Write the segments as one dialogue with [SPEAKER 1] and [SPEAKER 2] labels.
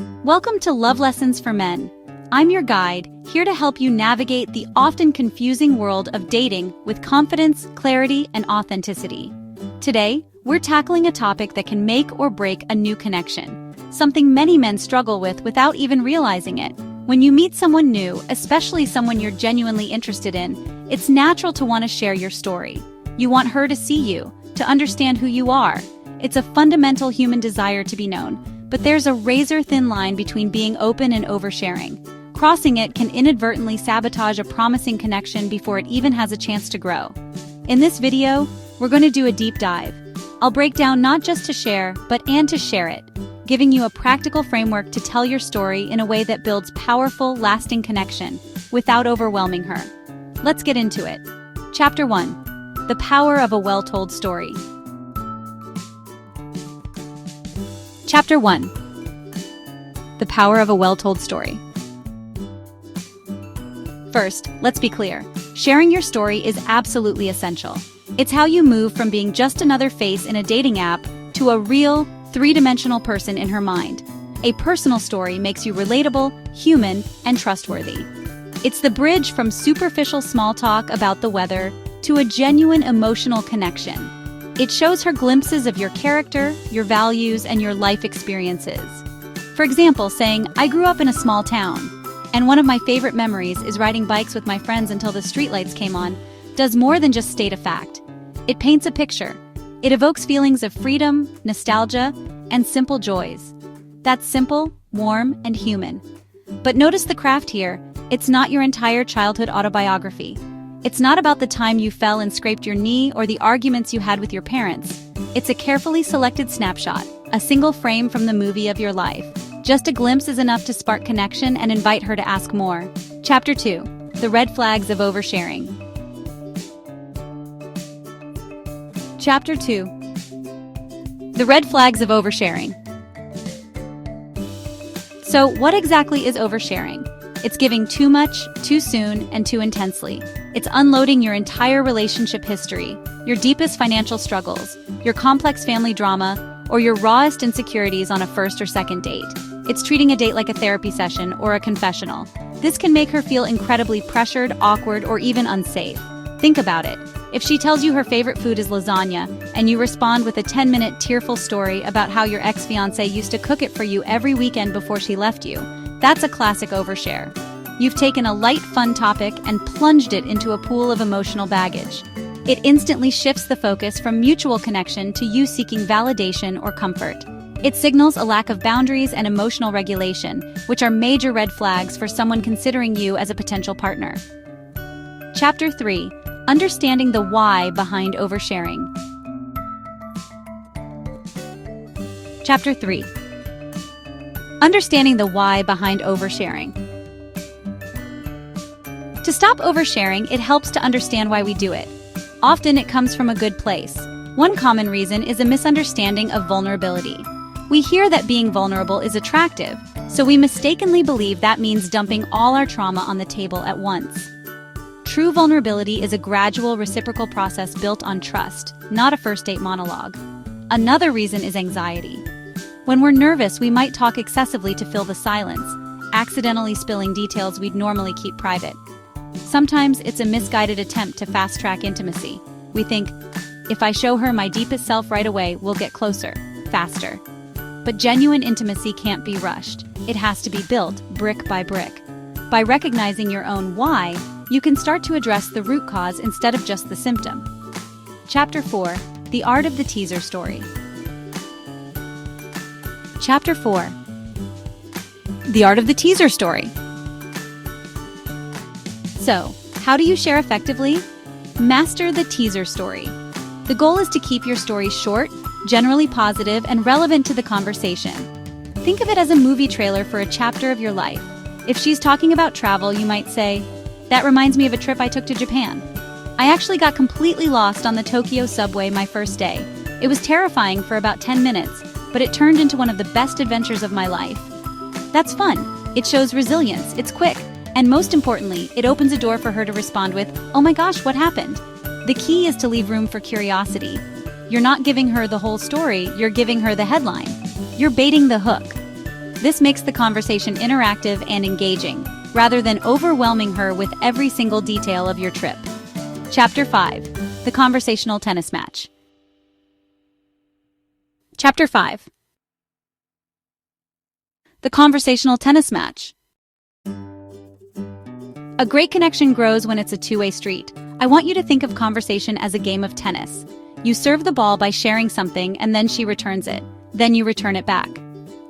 [SPEAKER 1] Welcome to Love Lessons for Men. I'm your guide, here to help you navigate the often confusing world of dating with confidence, clarity, and authenticity. Today, we're tackling a topic that can make or break a new connection, something many men struggle with without even realizing it. When you meet someone new, especially someone you're genuinely interested in, it's natural to want to share your story. You want her to see you, to understand who you are. It's a fundamental human desire to be known, but there's a razor-thin line between being open and oversharing. Crossing it can inadvertently sabotage a promising connection before it even has a chance to grow. In this video, we're going to do a deep dive. I'll break down not just to share, but to share it, giving you a practical framework to tell your story in a way that builds powerful, lasting connection without overwhelming her. Let's get into it. Chapter 1. The Power of a Well-Told Story. Chapter 1. The Power of a Well-Told Story. First, let's be clear. Sharing your story is absolutely essential. It's how you move from being just another face in a dating app to a real, three-dimensional person in her mind. A personal story makes you relatable, human, and trustworthy. It's the bridge from superficial small talk about the weather to a genuine emotional connection. It shows her glimpses of your character, your values, and your life experiences. For example, saying, "I grew up in a small town, and one of my favorite memories is riding bikes with my friends until the streetlights came on," does more than just state a fact. It paints a picture. It evokes feelings of freedom, nostalgia, and simple joys. That's simple, warm, and human. But notice the craft here. It's not your entire childhood autobiography. It's not about the time you fell and scraped your knee or the arguments you had with your parents. It's a carefully selected snapshot, a single frame from the movie of your life. Just a glimpse is enough to spark connection and invite her to ask more. Chapter 2. The Red Flags of Oversharing. Chapter 2. The Red Flags of Oversharing. So, what exactly is oversharing? It's giving too much, too soon, and too intensely. It's unloading your entire relationship history, your deepest financial struggles, your complex family drama, or your rawest insecurities on a first or second date. It's treating a date like a therapy session or a confessional. This can make her feel incredibly pressured, awkward, or even unsafe. Think about it. If she tells you her favorite food is lasagna, and you respond with a 10-minute tearful story about how your ex-fiancé used to cook it for you every weekend before she left you, that's a classic overshare. You've taken a light, fun topic and plunged it into a pool of emotional baggage. It instantly shifts the focus from mutual connection to you seeking validation or comfort. It signals a lack of boundaries and emotional regulation, which are major red flags for someone considering you as a potential partner. Chapter 3. Understanding the why behind oversharing. Chapter 3. Understanding the why behind oversharing. To stop oversharing, it helps to understand why we do it. Often it comes from a good place. One common reason is a misunderstanding of vulnerability. We hear that being vulnerable is attractive, so we mistakenly believe that means dumping all our trauma on the table at once. True vulnerability is a gradual, reciprocal process built on trust, not a first-date monologue. Another reason is anxiety. When we're nervous, we might talk excessively to fill the silence, accidentally spilling details we'd normally keep private. Sometimes it's a misguided attempt to fast-track intimacy. We think, if I show her my deepest self right away, we'll get closer, faster. But genuine intimacy can't be rushed. It has to be built brick by brick. By recognizing your own why, you can start to address the root cause instead of just the symptom. Chapter 4. The Art of the Teaser Story. Chapter 4. The Art of the Teaser Story. So, how do you share effectively? Master the teaser story. The goal is to keep your story short, generally positive, and relevant to the conversation. Think of it as a movie trailer for a chapter of your life. If she's talking about travel, you might say, "That reminds me of a trip I took to Japan. I actually got completely lost on the Tokyo subway my first day. It was terrifying for about 10 minutes, but it turned into one of the best adventures of my life." That's fun. It shows resilience, it's quick, and most importantly, it opens a door for her to respond with, "Oh my gosh, what happened?" The key is to leave room for curiosity. You're not giving her the whole story, you're giving her the headline. You're baiting the hook. This makes the conversation interactive and engaging, rather than overwhelming her with every single detail of your trip. Chapter 5. The Conversational Tennis Match. Chapter 5. The Conversational Tennis Match. A great connection grows when it's a two-way street. I want you to think of conversation as a game of tennis. You serve the ball by sharing something and then she returns it. Then you return it back.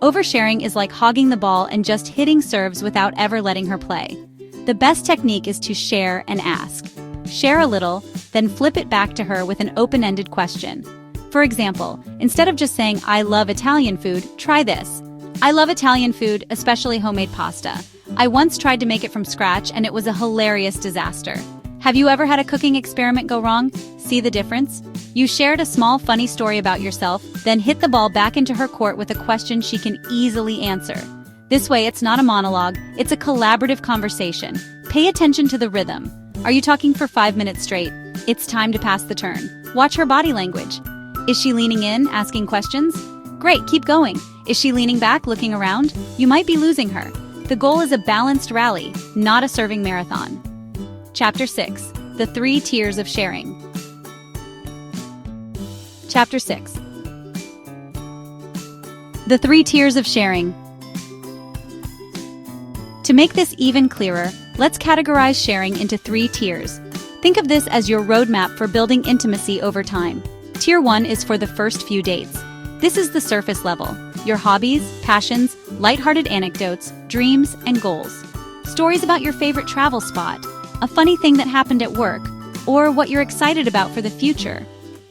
[SPEAKER 1] Oversharing is like hogging the ball and just hitting serves without ever letting her play. The best technique is to share and ask. Share a little, then flip it back to her with an open-ended question. For example, instead of just saying, "I love Italian food," try this. "I love Italian food, especially homemade pasta. I once tried to make it from scratch and it was a hilarious disaster." Have you ever had a cooking experiment go wrong? See the difference? You shared a small funny story about yourself, then hit the ball back into her court with a question she can easily answer. This way, it's not a monologue, it's a collaborative conversation. Pay attention to the rhythm. Are you talking for 5 minutes straight? It's time to pass the turn. Watch her body language. Is she leaning in, asking questions? Great, keep going. Is she leaning back, looking around? You might be losing her. The goal is a balanced rally, not a serving marathon. Chapter 6. The 3 Tiers of Sharing. Chapter 6. The 3 Tiers of Sharing. To make this even clearer, let's categorize sharing into 3 tiers. Think of this as your roadmap for building intimacy over time. Tier 1 is for the first few dates. This is the surface level. Your hobbies, passions, lighthearted anecdotes, dreams, and goals. Stories about your favorite travel spot, a funny thing that happened at work, or what you're excited about for the future.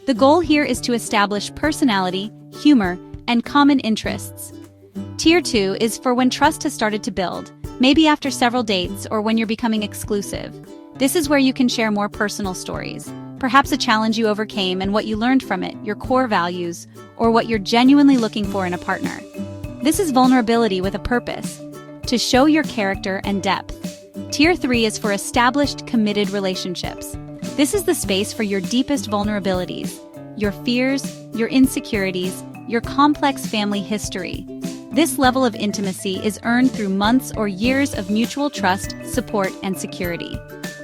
[SPEAKER 1] The goal here is to establish personality, humor, and common interests. Tier 2 is for when trust has started to build, maybe after several dates or when you're becoming exclusive. This is where you can share more personal stories, perhaps a challenge you overcame and what you learned from it, your core values, or what you're genuinely looking for in a partner. This is vulnerability with a purpose, to show your character and depth. Tier 3 is for established, committed relationships. This is the space for your deepest vulnerabilities, your fears, your insecurities, your complex family history. This level of intimacy is earned through months or years of mutual trust, support, and security.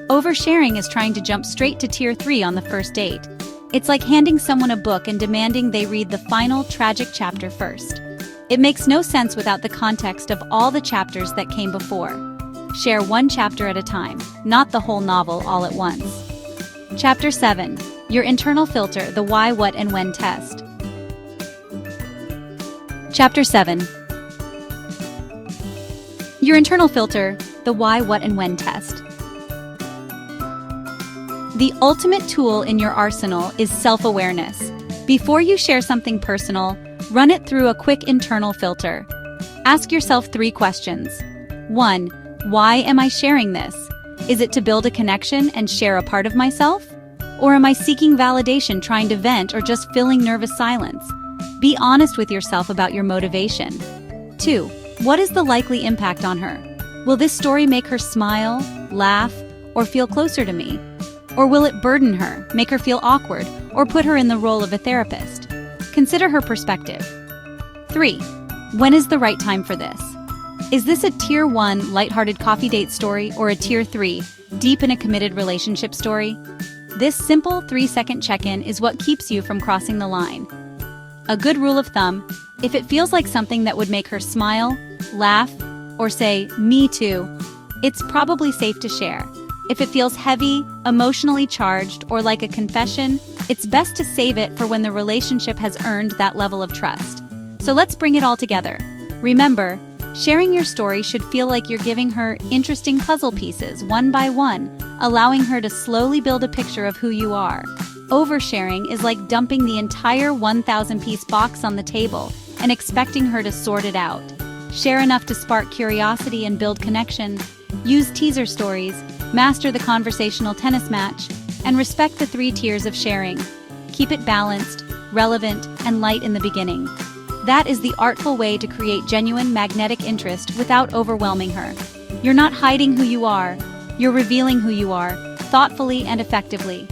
[SPEAKER 1] Oversharing is trying to jump straight to Tier 3 on the first date. It's like handing someone a book and demanding they read the final, tragic chapter first. It makes no sense without the context of all the chapters that came before. Share one chapter at a time, not the whole novel all at once. Chapter 7. Your Internal Filter, the Why, What, and When Test. Chapter 7. Your Internal Filter, the Why, What, and When Test. The ultimate tool in your arsenal is self-awareness. Before you share something personal, run it through a quick internal filter. Ask yourself 3 questions. 1. Why am I sharing this? Is it to build a connection and share a part of myself? Or am I seeking validation, trying to vent, or just filling nervous silence? Be honest with yourself about your motivation. 2. What is the likely impact on her? Will this story make her smile, laugh, or feel closer to me? Or will it burden her, make her feel awkward, or put her in the role of a therapist? Consider her perspective. 3. When is the right time for this? Is this a Tier 1 lighthearted coffee date story or a Tier 3 deep in a committed relationship story? This simple 3-second check-in is what keeps you from crossing the line. A good rule of thumb: if it feels like something that would make her smile, laugh, or say, "Me too," it's probably safe to share. If it feels heavy, emotionally charged, or like a confession, it's best to save it for when the relationship has earned that level of trust. So let's bring it all together. Remember, sharing your story should feel like you're giving her interesting puzzle pieces one by one, allowing her to slowly build a picture of who you are. Oversharing is like dumping the entire 1,000-piece box on the table and expecting her to sort it out. Share enough to spark curiosity and build connection. Use teaser stories, master the conversational tennis match, and respect the 3 tiers of sharing. Keep it balanced, relevant, and light in the beginning. That is the artful way to create genuine magnetic interest without overwhelming her. You're not hiding who you are, you're revealing who you are, thoughtfully and effectively.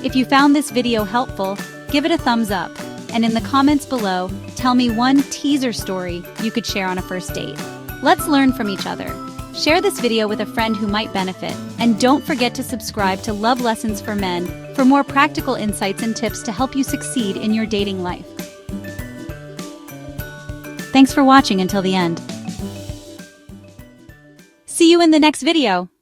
[SPEAKER 1] If you found this video helpful, give it a thumbs up. and in the comments below, tell me one teaser story you could share on a first date. Let's learn from each other. Share this video with a friend who might benefit, and don't forget to subscribe to Love Lessons for Men for more practical insights and tips to help you succeed in your dating life. Thanks for watching until the end. See you in the next video.